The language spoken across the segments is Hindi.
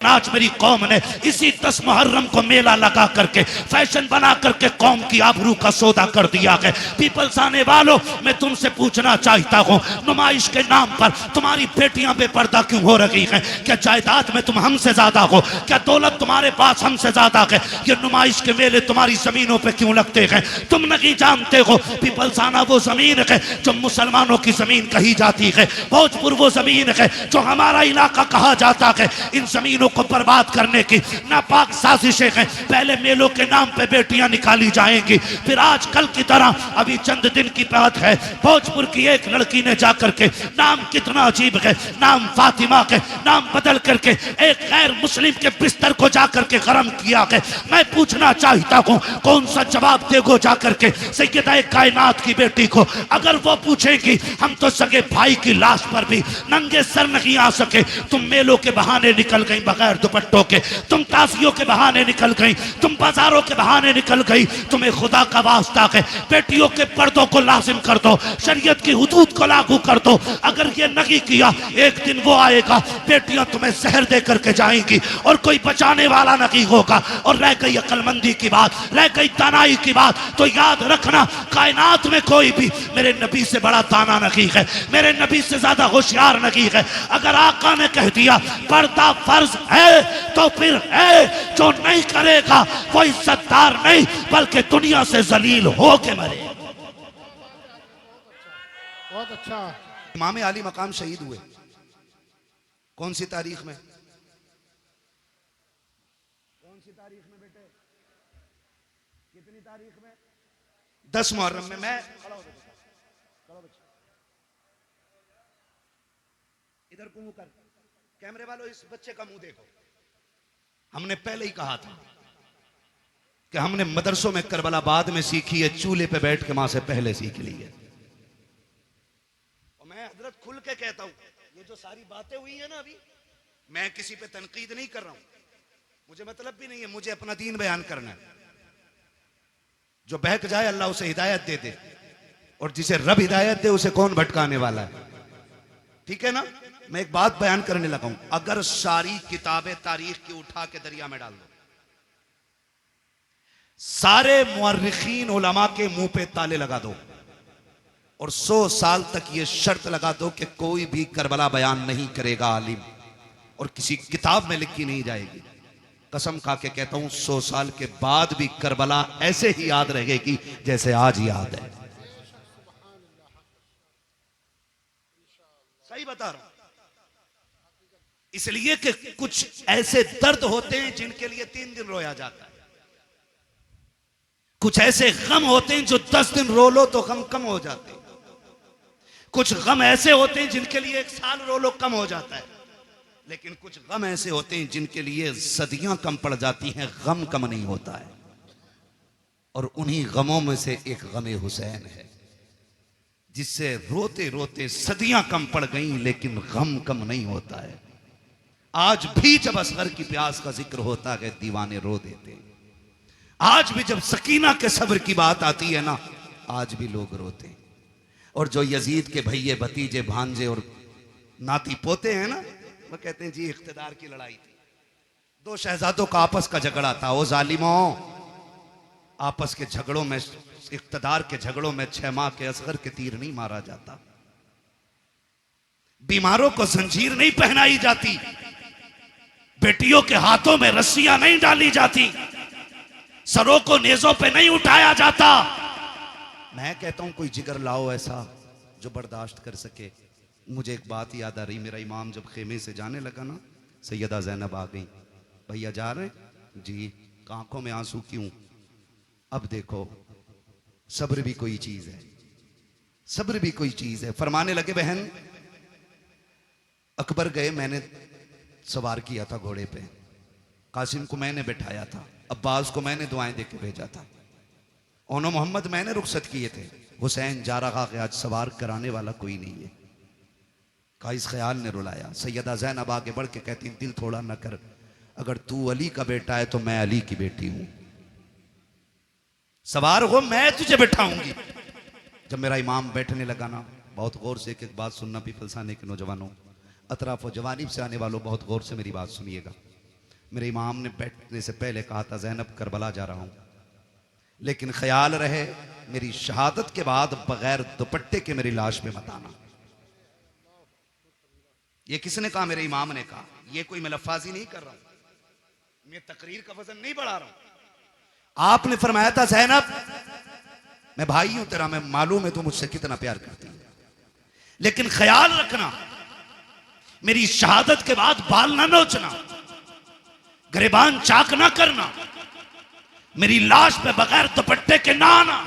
आज मेरी कौम ने इसी 10 मुहर्रम को मेला लगा करके फैशन बना करके कौम की आबरू का सौदा कर दिया है। पीपल्स आने वालों, मैं तुमसे पूछना चाहता हूँ, नुमाइश के नाम पर तुम्हारी बेटियां बेपर्दा क्यों हो रही हैं? क्या जायदाद में तुम हमसे ज्यादा हो? क्या दौलत तुम्हारे पास हमसे ज्यादा है? ये नुमाइश के मेले तुम्हारी जमीनों पर क्यों लगते हैं? तुम नहीं जानते हो पीपल्स आना वो जमीन है जो मुसलमानों की जमीन कही जाती है, भोजपुर वो जमीन है जो हमारा इलाका कहा जाता है। इन जमीनों को बर्बाद करने की नापाक साजिशें हैं। पहले मेलों के नाम पे बेटियां निकाली जाएंगी, फिर आज कल की तरह अभी चंद दिन की बात है, भोजपुर की एक लड़की ने जाकर के, नाम कितना अजीब है, नाम फातिमा के नाम बदल करके एक गैर मुस्लिम के बिस्तर को जाकर के गरम किया है। मैं पूछना चाहता हूं, कौन सा जवाब देगो जाकर के सैयदा कायनात की बेटी को? अगर वो पूछेगी हम तो सगे भाई की लाश पर भी नंगे सर नहीं आ सके, तुम मेलों के बहाने निकल गई बगैर दुपट्टों के, तुम ताजियों के बहाने निकल गई, तुम बाजारों के बहाने निकल गई। तुम्हें खुदा का वास्ता है बेटियों के पर्दों को लाजिम कर दो, शरीयत की हुदूद को लागू कर दो। अगर ये नहीं किया, एक दिन वो आएगा बेटियां तुम्हें जहर दे करके जाएंगी और कोई बचाने वाला नहीं होगा। और रह गई अक्लमंदी की बात, रह गई दानाई की बात, तो याद रखना कायनात में कोई भी मेरे नबी से बड़ा दाना नहीं है, मेरे नबी से ज्यादा होशियार नहीं है। अगर आका ने कह दिया पर्दा फर्ज है तो फिर है, जो नहीं करेगा वो इज्जतदार नहीं बल्कि दुनिया से जलील हो के मरे। बहुत अच्छा। इमाम अली मकाम शहीद हुए कौन सी तारीख में? कौन सी तारीख में बेटे? कितनी तारीख में? 10 मुहर्रम में। मैं खड़ा हो बच्चा, इधर को मुंह कर, कैमरे वालों इस बच्चे का मुंह देखो। हमने पहले ही कहा था कि हमने मदरसों में करबला बाद में सीखी है, चूल्हे पे बैठ के मां से पहले सीख ली है। और मैं हजरत खुल के कहता हूं, ये जो सारी बातें हुई है ना अभी, मैं किसी पे तनकीद नहीं कर रहा हूं, मुझे मतलब भी नहीं है, मुझे अपना दीन बयान करना है। जो बहक जाए अल्लाह उसे हिदायत दे दे, और जिसे रब हिदायत दे उसे कौन भटकाने वाला है? ठीक है ना? मैं एक बात बयान करने लगा हूं, अगर सारी किताबें तारीख की उठा के दरिया में डाल दो, सारे मुअर्रिखीन उलमा के मुंह पे ताले लगा दो, और 100 साल तक ये शर्त लगा दो कि कोई भी करबला बयान नहीं करेगा आलिम, और किसी किताब में लिखी नहीं जाएगी, कसम खा के कहता हूं 100 साल के बाद भी करबला ऐसे ही याद रहेगी जैसे आज याद है। सही बता रहा हूं, इसलिए कि कुछ ऐसे दर्द होते हैं जिनके लिए 3 दिन रोया जाता है, कुछ ऐसे गम होते हैं जो 10 दिन रो लो तो गम कम हो जाते हैं, कुछ गम ऐसे होते हैं जिनके लिए 1 साल रो लो कम हो जाता है, लेकिन कुछ गम ऐसे होते हैं जिनके लिए सदियां कम पड़ जाती हैं, गम कम नहीं होता है। और उन्हीं गमों में से एक गमे हुसैन है, जिससे रोते रोते सदियां कम पड़ गई लेकिन गम कम नहीं होता है। आज भी जब असगर की प्यास का जिक्र होता है दीवाने रो देते हैं, आज भी जब सकीना के सब्र की बात आती है ना, आज भी लोग रोते हैं। और जो यजीद के भैये भतीजे भांजे और नाती पोते हैं ना, वो कहते हैं जी इख्तिदार की लड़ाई थी, 2 शहजादों का आपस का झगड़ा था, वो जालिमों आपस के झगड़ों में, इख्तिदार के झगड़ों में 6 माह के असगर के तीर नहीं मारा जाता, बीमारों को जंजीर नहीं पहनाई जाती, बेटियों के हाथों में रस्सियां नहीं डाली जाती, सरों को नेजों पे नहीं उठाया जाता। मैं कहता हूं कोई जिगर लाओ ऐसा जो बर्दाश्त कर सके। मुझे एक बात याद आ रही, मेरा इमाम जब खेमे से जाने लगा ना, सैयदा ज़ैनब आ गई, भैया जा रहे जी, आंखों में आंसू क्यों? अब देखो सब्र भी कोई चीज है, सब्र भी कोई चीज है। फरमाने लगे बहन अकबर गए, मैंने सवार किया था घोड़े पे, कासिम को मैंने बैठाया था, अब्बास को मैंने दुआएं देके भेजा था, ओनो मोहम्मद मैंने रुखसत किए थे, हुसैन जा रहा कि आज सवार कराने वाला कोई नहीं है। का इस ख्याल ने रुलाया। सैयदा ज़ैनब आगे बढ़ के कहती दिल थोड़ा न कर, अगर तू अली का बेटा है तो मैं अली की बेटी हूं, सवार हो मैं तुझे बैठाऊंगी। जब मेरा इमाम बैठने लगा ना, बहुत गौर से एक एक बात सुनना, पीपल्स आने के नौजवानों, अतराफ और जवानीब से आने वालों बहुत गौर से मेरी बात सुनिएगा। मेरे इमाम ने बैठने से पहले कहा था ज़ैनब करबला जा रहा हूं, लेकिन ख्याल रहे मेरी शहादत के बाद बगैर दुपट्टे के मेरी लाश पे मत आना। ये किसने कहा? मेरे इमाम ने कहा। ये कोई मैं लफ्फाजी नहीं कर रहा हूं, मैं तकरीर का वजन नहीं बढ़ा रहा हूं। आपने फरमाया था ज़ैनब मैं भाई हूं तेरा, मैं मालूम है तू मुझसे कितना प्यार करती है, लेकिन ख्याल रखना मेरी शहादत के बाद बाल ना नोचना, गिरबान चाक ना करना, मेरी लाश पे बगैर दुपट्टे के ना आना।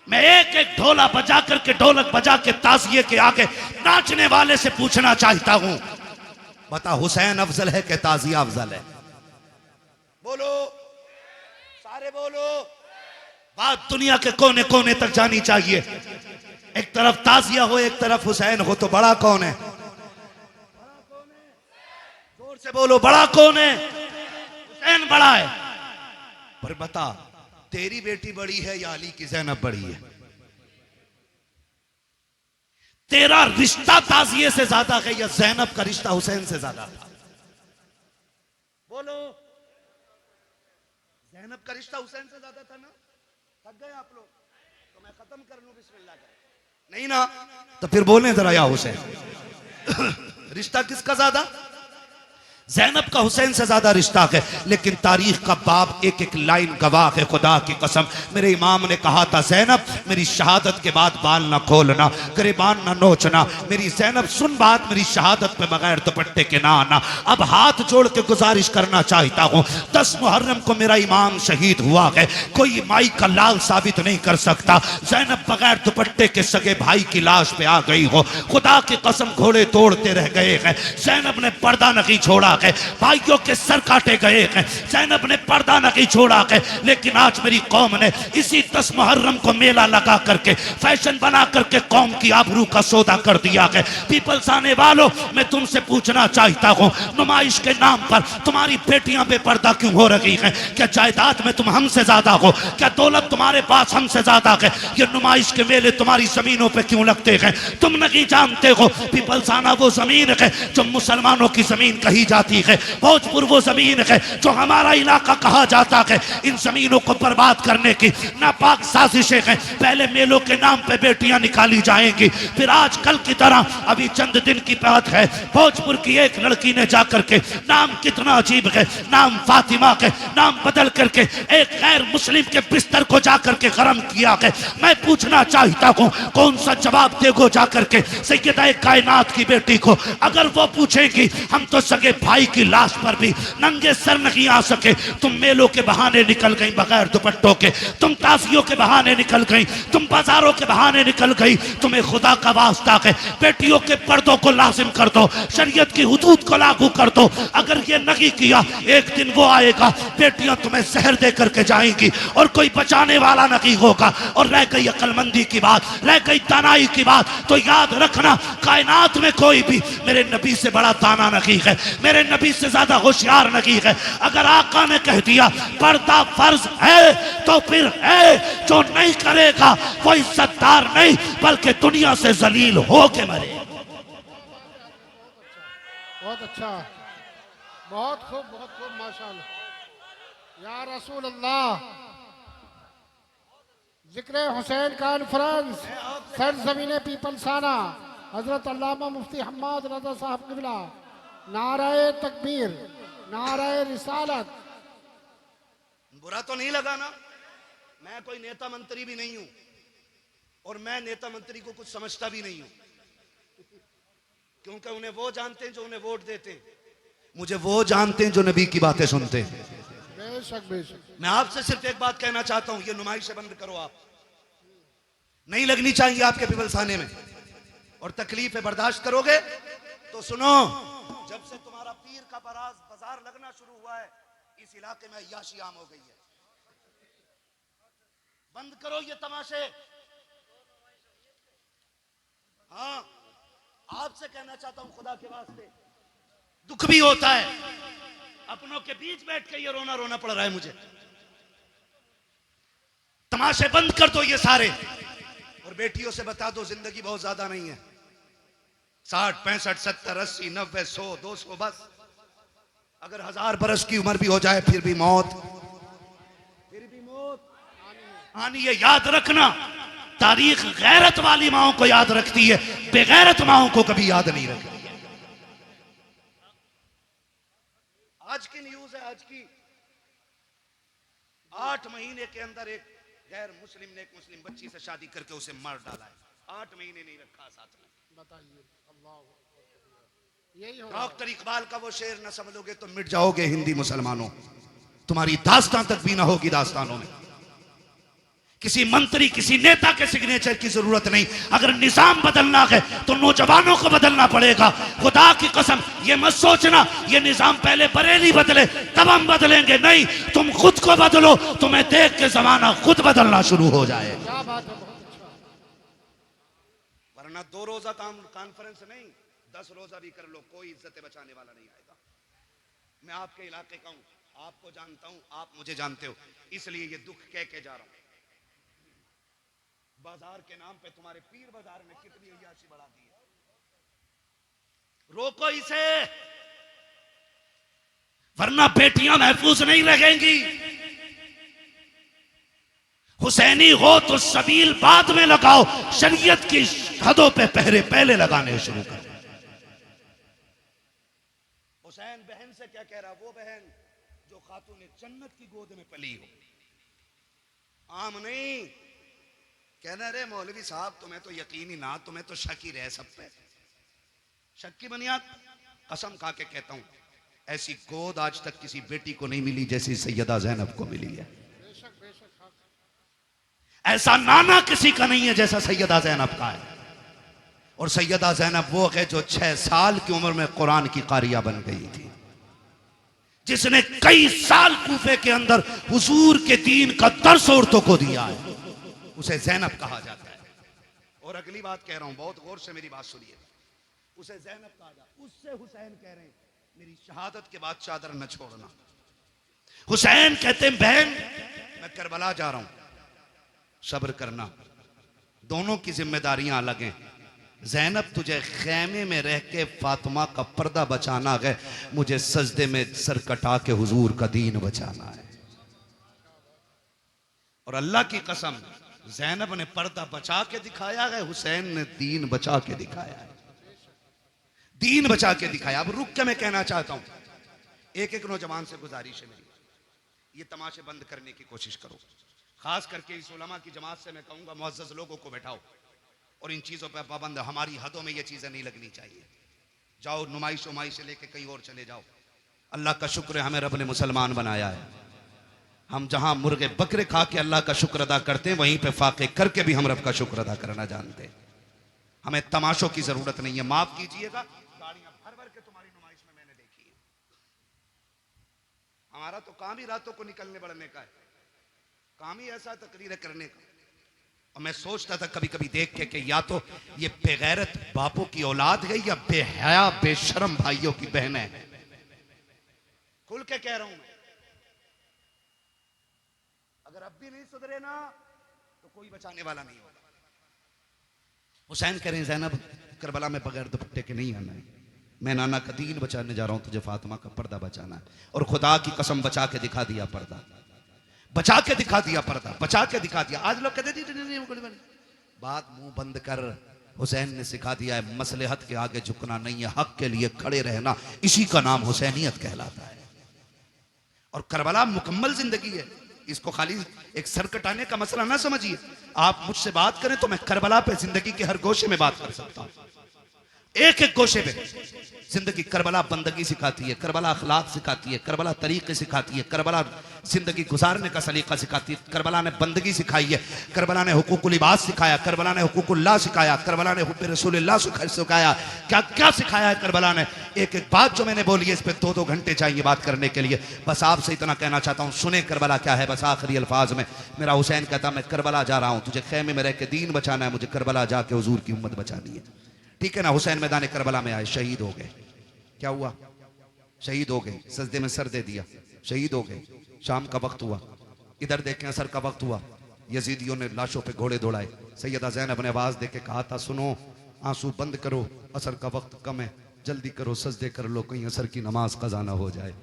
मैं एक एक ढोला बजा करके, ढोलक बजा के ताजिए के आगे नाचने वाले से पूछना चाहता हूं, बता हुसैन अफजल है कि ताजिया अफजल है? बोलो, सारे बोलो। बात दुनिया के कोने कोने तक जानी चाहिए। एक तरफ ताजिया हो, एक तरफ हुसैन हो, तो बड़ा कौन है? जोर से बोलो, बड़ा कौन है? हुसैन बड़ा है। पर बता तेरी बेटी बड़ी है या अली की ज़ैनब बड़ी है? तेरा रिश्ता ताजिए से ज्यादा है या ज़ैनब का रिश्ता हुसैन से ज्यादा था? बोलो। ज़ैनब का रिश्ता हुसैन से ज्यादा था ना? थक गए आप लोग? तो मैं खत्म कर लूं बिस्मिल्लाह कर। नहीं ना? तो फिर बोलने जरा या हुसैन। रिश्ता किसका ज्यादा? ज़ैनब का हुसैन से ज्यादा रिश्ता है, लेकिन तारीख का बाब एक एक लाइन गवाह है। खुदा की कसम मेरे इमाम ने कहा था ज़ैनब मेरी शहादत के बाद बाल ना खोलना, गिरबान ना नोचना। मेरी ज़ैनब सुन बात, मेरी शहादत पे बगैर दुपट्टे के ना आना। अब हाथ जोड़ के गुजारिश करना चाहता हूँ, 10 मुहर्रम को मेरा इमाम शहीद हुआ है, कोई माई का लाल साबित नहीं कर सकता ज़ैनब बगैर दुपट्टे के सगे भाई की लाश पे आ गई हो। खुदा की कसम घोड़े तोड़ते रह गए हैं, ज़ैनब ने पर्दा नहीं छोड़ा है, भाइयों के सर काटे गए हैं, ज़ैनब ने पर्दा नहीं छोड़ा है। लेकिन आज मेरी कौम ने इसी 10 मुहर्रम को मेला लगा करके, फैशन बना करके कौम की आबरू का सौदा कर दिया है। पीपल्स आने वालों, मैं तुमसे पूछना चाहता हूं, नुमाइश के नाम पर तुम्हारी बेटियां बेपर्दा क्यों हो रही हैं? क्या जायदाद में तुम हमसे ज्यादा हो? क्या दौलत तुम्हारे पास हमसे ज्यादा है? ये नुमाइश के मेले तुम्हारी जमीनों पे क्यों लगते हैं? तुम नहीं जानते हो पीपल्स आना वो जमीन है जो मुसलमानों की जमीन कही जाती है, भोजपुर वो जमीन है जो हमारा इलाका कहा जाता है। इन जमीनों को बर्बाद करने की नापाक साजिशें हैं। पहले मेलों के नाम पे बेटियां निकाली जाएंगी, फिर आज कल की तरह अभी चंद दिन की बात है, भोजपुर की एक लड़की ने जाकर के, नाम कितना अजीब है, नाम फातिमा के नाम बदल करके एक गैर मुस्लिम के बिस्तर को जाकर के गरम किया है। मैं पूछना चाहता हूं कौन सा जवाब देगो जाकर के सैयदा कायनात की बेटी को? अगर वो पूछेगी हम तो सगे भाई की लाश पर भी नंगे सर नहीं आ सके, तुम मेलों के बहाने निकल गई बगैर दुपट्टों के, तुम ताजियों के बहाने निकल गई, तुम बाजारों के बहाने निकल गई। तुम्हें खुदा का वास्ता है बेटियों के पर्दों को लाजिम कर दो, शरीयत की हुदूद को लागू कर दो। अगर ये नहीं किया एक दिन वो आएगा, बेटियां तुम्हें जहर दे करके जाएंगी और कोई बचाने वाला नहीं होगा। और रह गई अक्लमंदी की बात, रह गई दानाई की बात, तो याद रखना कायनात में कोई भी मेरे नबी से बड़ा दाना नहीं है, मेरे नबी से ज्यादा होशियार नहीं है। अगर आका ने कह दिया पर्दा फर्ज है तो फिर है, जो नहीं करेगा वो इज्जतदार नहीं बल्कि दुनिया से जलील हो के मरे। बहुत अच्छा, बहुत खूब माशाअल्लाह। या रसूल अल्लाह, जिक्र हुसैन कॉन्फ्रेंस सरजमीन पीपलसाना, हजरत अल्लामा मुफ्ती हम्माद रज़ा साहब क़िबला, नाराए तकबीर, नाराए रिसालत। बुरा तो नहीं लगा ना? मैं कोई नेता मंत्री भी नहीं हूं और मैं नेता मंत्री को कुछ समझता भी नहीं हूं, क्योंकि उन्हें वो जानते हैं जो उन्हें वोट देते हैं, मुझे वो जानते हैं जो नबी की बातें सुनते हैं। बेशक बेशक। मैं आपसे सिर्फ एक बात कहना चाहता हूं, ये नुमाइशें बंद करो। आप नहीं लगनी चाहिए आपके पीपलसाने में, और तकलीफें बर्दाश्त करोगे तो सुनो, जब से तुम्हारा पीर का बाजार लगना शुरू हुआ है इस इलाके में अय्याशी आम हो गई है। बंद करो ये तमाशे। हाँ, आपसे कहना चाहता हूं खुदा के वास्ते, दुख भी होता है, अपनों के बीच बैठ के ये रोना रोना पड़ रहा है मुझे। तमाशे बंद कर दो ये सारे, और बेटियों से बता दो जिंदगी बहुत ज्यादा नहीं है, 60 65 70 80 90 100 200 बस। अगर 1000 बरस की उम्र भी हो जाए फिर भी मौत आनी है। याद रखना, तारीख गैरत वाली माओं को याद रखती है, बेगैरत माओं को कभी याद नहीं रखती है। आज की न्यूज है, आज की 8 महीने के अंदर एक गैर मुस्लिम ने एक मुस्लिम बच्ची से शादी करके उसे मार डाला है। 8 महीने नहीं रखा साथ में। बताइए, अल्लाह, यही हो डॉक्टर इकबाल का वो शेर न समझोगे तो मिट जाओगे हिंदी मुसलमानों, तुम्हारी दास्तान तक भी ना होगी दास्तानों में। किसी मंत्री किसी नेता के सिग्नेचर की जरूरत नहीं, अगर निजाम बदलना है तो नौजवानों को बदलना पड़ेगा। खुदा की कसम ये मत सोचना ये निजाम पहले बरेली बदले तब हम बदलेंगे, नहीं, तुम खुद को बदलो, तुम्हें देख के जमाना खुद बदलना शुरू हो जाए। क्या बात है, बहुत अच्छा। वरना 2 रोजा कॉन्फ्रेंस नहीं, 10 रोजा भी कर लो, कोई इज्जत बचाने वाला नहीं आएगा। मैं आपके इलाके का हूं, आपको जानता हूं, आप मुझे जानते हो, इसलिए ये दुख कह के जा रहा हूं। बाजार के नाम पे तुम्हारे पीर बाजार ने कितनी अय्याशी बढ़ा दी है, रोको इसे, वरना बेटियां महफूज नहीं रहेंगी। हुसैनी हो तो सबील बाद में लगाओ, शरीयत की हदों पे पहरे पहले लगाने शुरू कर। हुसैन बहन से क्या कह रहा, वो बहन जो खातून जन्नत की गोद में पली हो, आम नहीं। कहना रे मौलवी साहब तुम्हें तो यकीन ही ना, तुम्हें तो शक ही रहे सब पे, शक की बुनियाद। कसम खा के कहता हूं ऐसी गोद आज तक किसी बेटी को नहीं मिली जैसी सैयदा ज़ैनब को मिली है। बेशक बेशक, ऐसा नाना किसी का नहीं है जैसा सैयदा ज़ैनब का है। और सैयदा ज़ैनब वो है जो 6 साल की उम्र में कुरान की कारिया बन गई थी, जिसने कई साल कूफे के अंदर हुजूर के दीन का दर्स औरतों को दिया है, उसे ज़ैनब कहा जाता है। और अगली बात कह रहा हूं, बहुत गौर से मेरी बात सुनिए, उसे ज़ैनब कहा जाता है, उससे हुसैन कह रहे हैं मेरी शहादत के बाद चादर न छोड़ना। हुसैन कहते हैं बहन मैं करबला जा रहा हूं, सब्र करना, दोनों की जिम्मेदारियां अलग हैं। ज़ैनब तुझे खैमे में रह के फातिमा का पर्दा बचाना है, मुझे सजदे में सर कटा के हुजूर का दीन बचाना है। और अल्लाह की कसम ज़ैनब ने पर्दा बचा के दिखाया है, हुसैन ने दीन बचा के दिखाया है, दीन बचा के दिखाया। अब रुक के मैं कहना चाहता हूं, एक एक नौजवान से गुजारिश है मेरी, ये तमाशे बंद करने की कोशिश करो। खास करके इस उलमा की जमात से मैं कहूंगा मुअज़्ज़ज़ लोगों को बैठाओ और इन चीज़ों पर पाबंद, हमारी हदों में ये चीज़ें नहीं लगनी चाहिए। जाओ नुमाइश उमाइश से लेके कहीं और चले जाओ। अल्लाह का शुक्र है हमें रब ने मुसलमान बनाया है। हम जहां मुर्गे बकरे खा के अल्लाह का शुक्र अदा करते हैं, वहीं पे फाके करके भी हम रब का शुक्र अदा करना जानते हैं। हमें तमाशों की जरूरत नहीं है। माफ कीजिएगा, गाड़ियां भर भर के तुम्हारी नुमाइश में मैंने देखी है। हमारा तो काम ही रातों को निकलने बढ़ने का है, काम ही ऐसा तकरीरें करने का। और मैं सोचता था कभी कभी देख के कि या तो ये बेगैरत बापों की औलाद है या बेहया बेशरम भाइयों की बहन है। खुल के कह रहा हूं मैं, अगर अब भी नहीं सुधरे ना तो कोई बचाने वाला नहीं होगा। हुसैन कह रहे हैं ज़ैनब करबला में बगैर दुपट्टे के नहीं आना है, मैं नाना का दीन बचाने जा रहा हूं, तुझे फातिमा का पर्दा बचाना है। और खुदा की कसम बचा के दिखा दिया पर्दा, बचा के दिखा दिया पर्दा, बचा के दिखा दिया। आज लोग कहते नहीं, बात मुंह बंद कर। हुसैन ने सिखा दिया है मसलहत के आगे झुकना नहीं है, हक के लिए खड़े रहना, इसी का नाम हुसैनियत कहलाता है। और करबला मुकम्मल जिंदगी है, इसको खाली एक सर कटाने का मसला ना समझिए। आप मुझसे बात करें तो मैं करबला पे जिंदगी के हर गोशे में बात कर सकता हूं, एक एक गोशे पे जिंदगी। करबला बंदगी सिखाती है, करबला अखलाक सिखाती है, करबला तरीके सिखाती है, करबला जिंदगी गुजारने का सलीका सिखाती है। करबला ने बंदगी सिखाई है, करबला ने हुकूकुल इबाद सिखाया, करबला ने हुकूकुल्लाह सिखाया, करबला ने हुब्बे रसूलिल्लाह सिखाया। क्या क्या सिखाया है करबला ने। एक एक बात जो मैंने बोली है इस पर 2-2 घंटे चाहिए बात करने के लिए। बस आपसे इतना कहना चाहता हूँ, सुने करबला क्या है। बस आखिरी अल्फाज में मेरा हुसैन कहता मैं करबला जा रहा हूँ, तुझे खेमे में रह के दीन बचाना है, मुझे करबला जाके हुजूर की उम्मत बचानी है। ठीक है ना। हुसैन मैदान करबला में आए, शहीद हो गए। क्या हुआ? शहीद हो गए, सजदे में सर दे दिया, शहीद हो गए। शाम का वक्त हुआ, इधर देखें असर का वक्त हुआ, यजीदियों ने लाशों पे घोड़े दौड़ाए। सैयदा ज़ैनब ने आवाज दे के कहा था, सुनो आंसू बंद करो, असर का वक्त कम है, जल्दी करो, सजदे कर लो, कहीं असर की नमाज कज़ा ना हो जाए।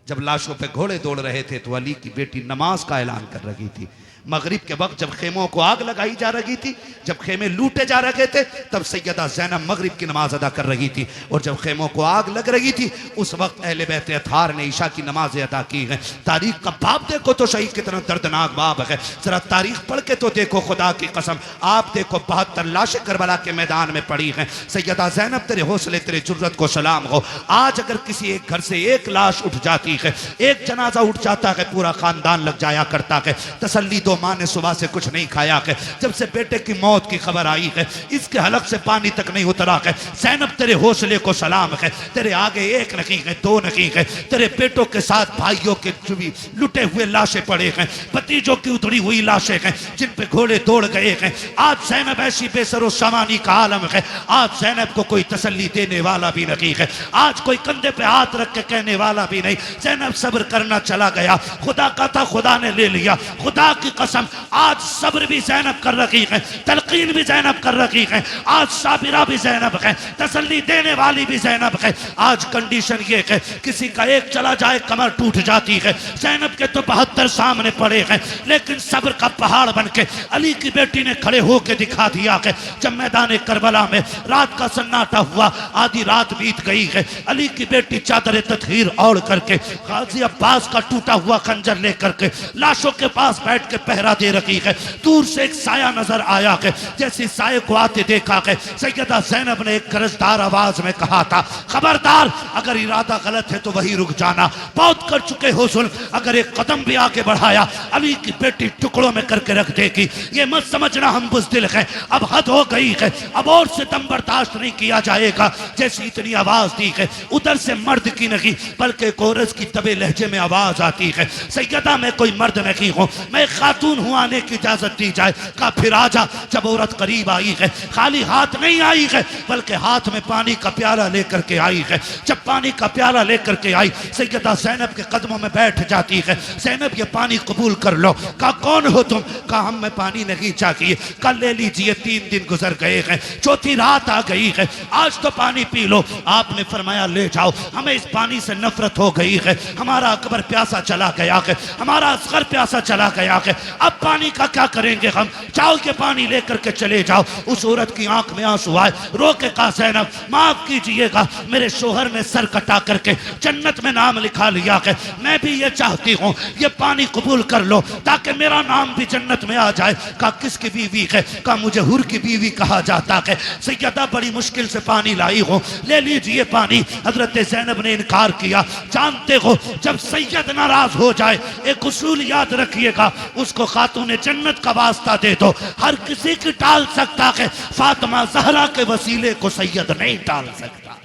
जब लाशों पे घोड़े दौड़ रहे थे तो अली की बेटी नमाज का ऐलान कर रही थी। मगरिब के वक्त जब खेमों को आग लगाई जा रही थी, जब खेमे लूटे जा रहे थे, तब सैयदा ज़ैनब मगरिब की नमाज अदा कर रही थी। और जब खेमों को आग लग रही थी उस वक्त अहले बैत अतार ने ईशा की नमाज अदा की है। तारीख का बाप देखो तो सही कितना दर्दनाक बाप है। जरा तारीख पढ़ के तो देखो, खुदा की कसम आप देखो 72 लाशें करबला के मैदान में पड़ी हैं। सैयदा ज़ैनब तेरे हौसले तेरे जुर्रत को सलाम हो। आज अगर किसी एक घर से एक लाश उठ जाती है, एक जनाजा उठ जाता है, पूरा खानदान लग जाया करता है। तसल्ली दो, माँ ने सुबह से कुछ नहीं खाया है। जब से बेटे की मौत की खबर आई है इसके हलक से पानी तक नहीं उतरा है। ज़ैनब तेरे हौसले को सलाम है। तेरे आगे एक नहीं है, दो नहीं है, तेरे बेटों के साथ भाइयों के भी लुटे हुए लाशें पड़े हैं, भतीजों की उतरी हुई लाशें हैं जिन पे घोड़े दौड़ गए हैं। आज ज़ैनब ऐसी बेसरो सामानी का आलम है। आज ज़ैनब को कोई तसल्ली देने वाला भी नहीं है। आज कोई कंधे पे हाथ रख के कहने वाला भी नहीं। ज़ैनब सब्र करना चला गया। खुदा का था, खुदा ने ले लिया। खुदा की कसम आज सब्र भी ज़ैनब कर रही है, तलकीन भी ज़ैनब कर रही है। आज साबिरा भी ज़ैनब है, तसल्ली देने वाली भी ज़ैनब है। आज कंडीशन ये है किसी का एक चला जाए कमर टूट जाती है। ज़ैनब के तो 72 सामने पड़े हैं, लेकिन सब्र का पहाड़ बन के अली की बेटी ने खड़े होकर दिखा दिया है। जब मैदान करबला में रात का सन्नाटा हुआ, आधी रात बीत गई है, अली की बेटी चादर तत्हीर ओढ़ करके गाजी अब्बास का टूटा हुआ खंजर लेकर के लाशों के पास बैठ के पहरा दे रखी है। दूर से एक साया नजर आया है, जैसे साये को आते देखा है सैयदा ज़ैनब ने एक गरजदार आवाज में कहा था, खबरदार अगर इरादा गलत है तो वही रुक जाना, बहुत कर चुके हो जुल्म, अगर एक कदम भी आगे बढ़ाया अली की बेटी टुकड़ों में करके रख देगी। ये मत समझना हम बुज़दिल हैं, अब हद हो गई है, अब और सितम बर्दाश्त नहीं किया जाएगा। जैसी इतनी आवाज दी है उधर से मर्द की नहीं बल्कि कोरस की तबे लहजे में आवाज आती है, सैयदा मैं कोई मर्द नहीं हूँ, मैं खातून हूँ, आने की इजाजत दी जाए। का फिर आजा। जब औरत करीब आई है खाली हाथ नहीं आई है बल्कि हाथ में पानी का प्याला लेकर के आई है। जब पानी का प्याला लेकर के आई सैयदा ज़ैनब के कदमों में बैठ जाती है। ज़ैनब ये पानी कबूल कर लो। कहा कौन हो तुम? कहा हम में पानी नहीं चाहिए, कल ले लीजिए, 3 दिन गुजर गए हैं, चौथी रात आ गई है, आज तो पानी पी लो। आपने फरमाया ले जाओ, हमें इस पानी से नफरत हो गई है, हमारा अकबर प्यासा चला गया है, हमारा असगर प्यासा चला गया है, अब पानी का क्या करेंगे हम, जाओ के पानी लेकर के चले जाओ। उस औरत की आंख में आंसू आए, रो के कहा ज़ैनब माफ कीजिएगा, मेरे शोहर ने सर कटा करके जन्नत में नाम लिखा लिया है, मैं भी ये चाहती हूँ ये पानी कबूल कर लो ताकि मेरा नाम भी जन्नत में आ जाए। कहा किसकी बीवी है? कहा मुझे हुर की बीवी कहा जाता है। सैयदा बड़ी मुश्किल से पानी लाई हो, ले लीजिए पानी। हजरत ज़ैनब ने इनकार किया। जानते हो जब सैयद नाराज हो जाए एक उसूल याद रखिएगा, उसको खातून जन्नत का वास्ता दे दो, हर किसी की टाल सकता है, फातिमा ज़हरा के वसीले को सैयद नहीं टाल सकता।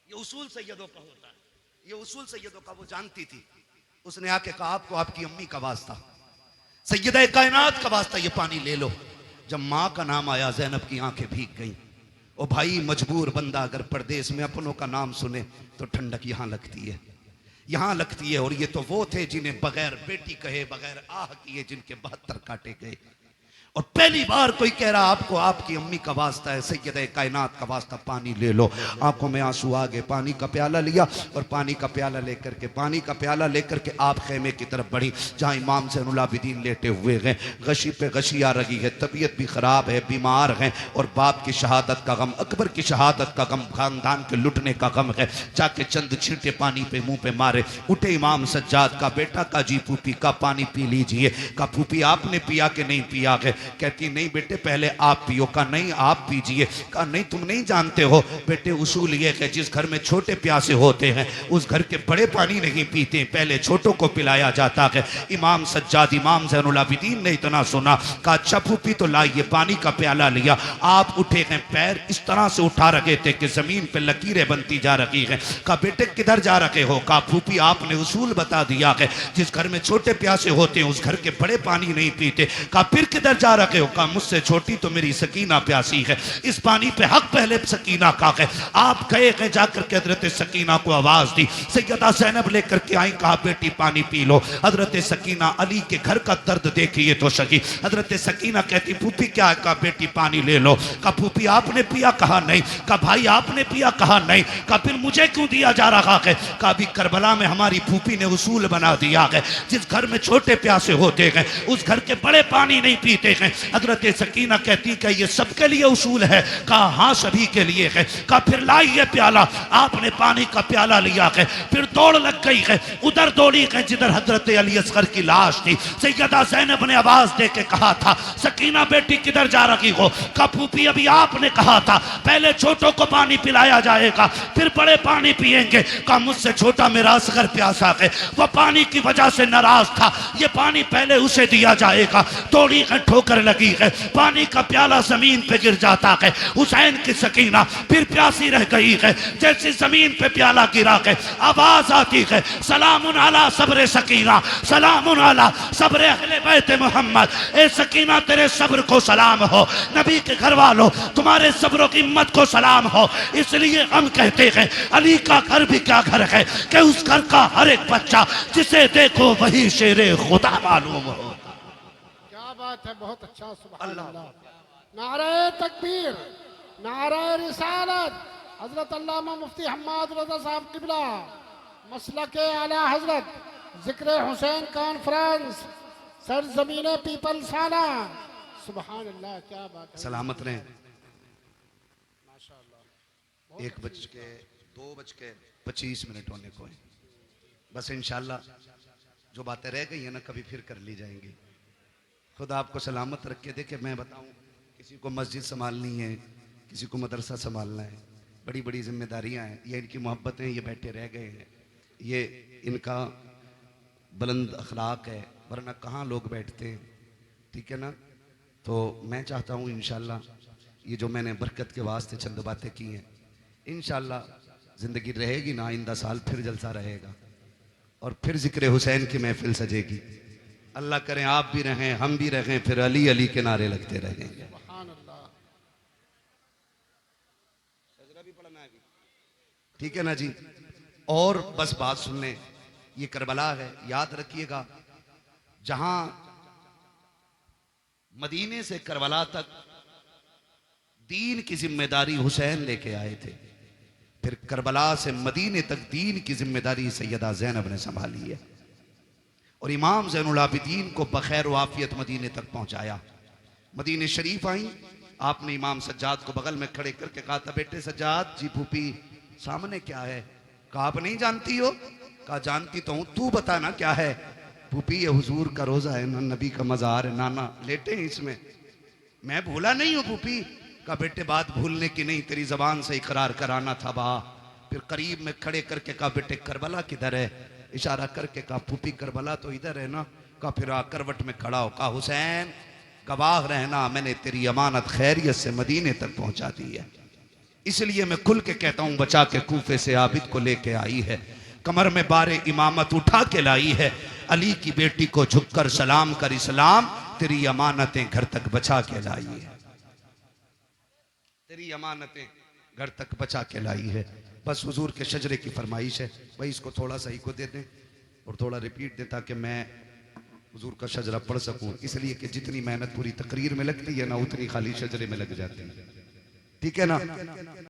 ये उसूल सैयदों का होता है, ये उसूल सैयदों का वो जानती थी। उसने आके कहा आपको आपकी अम्मी का वास्ता, सैयदा कायनात का वास्ता, ये पानी ले लो। जब माँ का नाम आया ज़ैनब की आंखें भीग गईं। ओ भाई मजबूर बंदा अगर परदेश में अपनों का नाम सुने तो ठंडक यहाँ लगती है, यहाँ लगती है। और ये तो वो थे जिन्हें बगैर बेटी कहे बगैर आह किए जिनके 72 काटे गए। और पहली बार कोई कह रहा आपको आपकी अम्मी का वास्ता है, सैयदा कायनात का वास्ता, पानी ले लो। आंखों में आंसू आ गए, पानी का प्याला लिया और पानी का प्याला लेकर के आप खेमे की तरफ बढ़ी जहाँ इमाम ज़ैनुल आबिदीन लेटे हुए हैं। गशी पे गशी आ रही है, तबीयत भी ख़राब है, बीमार हैं और बाप की शहादत का गम, अकबर की शहादत का गम, खानदान के लुटने का गम है। जाके चंद छींटे पानी पे मुँह पे मारे। उठे इमाम सज्जाद का बेटा का जी फूफी का पानी पी लीजिए। का फूफी आपने पिया कि नहीं पिया है? कहती नहीं बेटे पहले आप पियो। का नहीं आप पीजिए। का नहीं तुम नहीं जानते हो बेटे उसूल ये है जिस घर में छोटे प्यासे होते हैं उस घर के बड़े पानी नहीं पीते, पहले छोटों को पिलाया जाता है। इमाम सज्जाद इमाम ज़ैनुल आबिदीन ने इतना सुना, कहा अच्छा फूफी तो लाइए। पानी का प्याला लिया। आप उठे हैं, पैर इस तरह से उठा रखे थे कि जमीन पे लकीरें बनती जा रही हैं। कहा बेटे किधर जा रखे हो? कहा फूफी आपने उसूल बता दिया है जिस घर में छोटे प्यासे होते हैं उस घर के बड़े पानी नहीं पीते। कहा फिर किधर जा जा रखे हो? कहा मुझसे छोटी तो मेरी सकीना प्यासी है, इस पानी पे हक पहले सकीना का है। आप गए हैं जाकर के हजरत सकीना को आवाज दी, सैयदा ज़ैनब लेकर के आई, कहा बेटी पानी पी लो। हजरत सकीना अली के घर का दर्द देखिए तो सही। हजरत सकीना कहती फूफी क्या है? कहा बेटी पानी ले लो। कहा फूफी आपने पिया? कहा नहीं। कहा भाई आपने पिया? कहा नहीं। कहा फिर मुझे क्यों दिया जा रहा है? कहा अभी करबला में हमारी फूफी ने उसूल बना दिया है, जिस घर में छोटे प्यासे होते हैं उस घर के बड़े पानी नहीं पीते हैं। हजरत सकीना कहती कि ये सबके लिए उसूल है? कहा हाँ सभी के लिए है। कहा फिर लाइए प्याला। आपने पानी का प्याला लिया है, फिर दौड़ लग गई है, उधर दौड़ी है जिधर हजरत अली असगर की लाश थी। सैयदा ज़ैनब ने आवाज दे के कहा था सकीना बेटी किधर जा रही हो? कहा फूफी अभी आपने कहा था पहले छोटों को पानी पिलाया जाएगा फिर बड़े पानी पिएंगे। कहा मुझसे छोटा मेरा असगर प्यासा है, वह पानी की वजह से नाराज था, ये पानी पहले उसे दिया जाएगा। दौड़ी है, ठोकर लगी है, पानी का प्याला जमीन पे गिर जाता है। हुसैन की सकीना फिर प्यासी रह गई है, जैसे जमीन पे प्याला गिरा है आवाज आती है सलामुन अला सब्र सकीना, सलामुन अला सब्र अहले बैत मोहम्मद। ए सकीना तेरे सब्र को सलाम हो, नबी के घर वालों तुम्हारे सब्र की हिम्मत को सलाम हो। इसलिए हम कहते हैं अली का घर भी क्या घर है कि उस घर का हर एक बच्चा जिसे देखो वही शेरे खुदा मालूम हो। क्या बात है, बहुत अच्छा, सुभान अल्लाह। नारे तकबीर, नारे रिसालत। हजरत अल्लामा मुफ्ती हम्माद रज़ा साहब किबला, मसलके आला हजरत, जिक्र हुसैन कॉन्फ्रेंस, सरजमीने पीपल साना। सुभान अल्लाह, क्या बात है। सलामत रहें। माशाअल्लाह। 1:02:25 होने को है। बस इंशाल्लाह जो बातें रह गई है ना कभी फिर कर ली जाएंगी। खुदा आपको सलामत रख के देखे। मैं बताऊं किसी को मस्जिद संभालनी है, किसी को मदरसा संभालना है, बड़ी बड़ी जिम्मेदारियां हैं। ये इनकी मोहब्बतें, ये बैठे रह गए हैं, ये इनका बुलंद अखलाक है, वरना कहाँ लोग बैठते हैं। ठीक है ना? तो मैं चाहता हूँ इंशाल्लाह ये जो मैंने बरकत के वास्ते चंद बातें की हैं, इंशाल्लाह ज़िंदगी रहेगी ना, आइंदा साल फिर जलसा रहेगा और फिर जिक्र हुसैन की महफिल सजेगी। अल्लाह करें आप भी रहें, हम भी रहें, फिर अली अली के नारे लगते रहेंगे। सुभान अल्लाह। ठीक है ना जी? और बस बात सुन लें, ये करबला है, याद रखिएगा। जहां मदीने से करबला तक दीन की जिम्मेदारी हुसैन लेके आए थे, फिर करबला से मदीने तक दीन की जिम्मेदारी सैयदा ज़ैनब ने संभाली है और इमाम ज़ैनुल आबिदीन को बखैर व आफियत मदीने तक पहुंचाया। मदीने शरीफ आई, आपने इमाम सज्जाद को बगल में खड़े करके कहा था बेटे सज्जाद जी फूफी सामने क्या है? कहा आप नहीं जानती हो? कहा जानती तो हूं, तू बता ना क्या है? फूफी ये हुजूर का रोजा है ना, नबी का मजार है, नाना लेटे हैं इसमें। मैं भूला नहीं हूं फूफी। कहा बेटे बात भूलने की नहीं, तेरी जबान से इकरार कराना था बा। फिर करीब में खड़े करके कहा बेटे करबला किधर है? इशारा करके कहा फूफी करबला तो इधर है ना। कहा फिर करवट में खड़ा हो, कहा हुसैन गवाह रहना, मैंने तेरी अमानत खैरियत से मदीने तक पहुंचा दी है, इसलिए मैं खुल के कहता हूं बचा के कूफे से आबिद को लेके आई है, कमर में बारे इमामत उठा के लाई है। अली की बेटी को झुककर सलाम कर इस्लाम, तेरी अमानतें घर तक बचा के लाई है, तेरी अमानतें घर तक बचा के लाई है। बस हुजूर के शजरे की फरमाइश है भाई, इसको थोड़ा सा ही को दे दें और थोड़ा रिपीट दें ताकि मैं हुजूर का शजरा पढ़ सकूं, इसलिए कि जितनी मेहनत पूरी तकरीर में लगती है ना उतनी खाली शजरे में लग जाती है। ठीक है ना?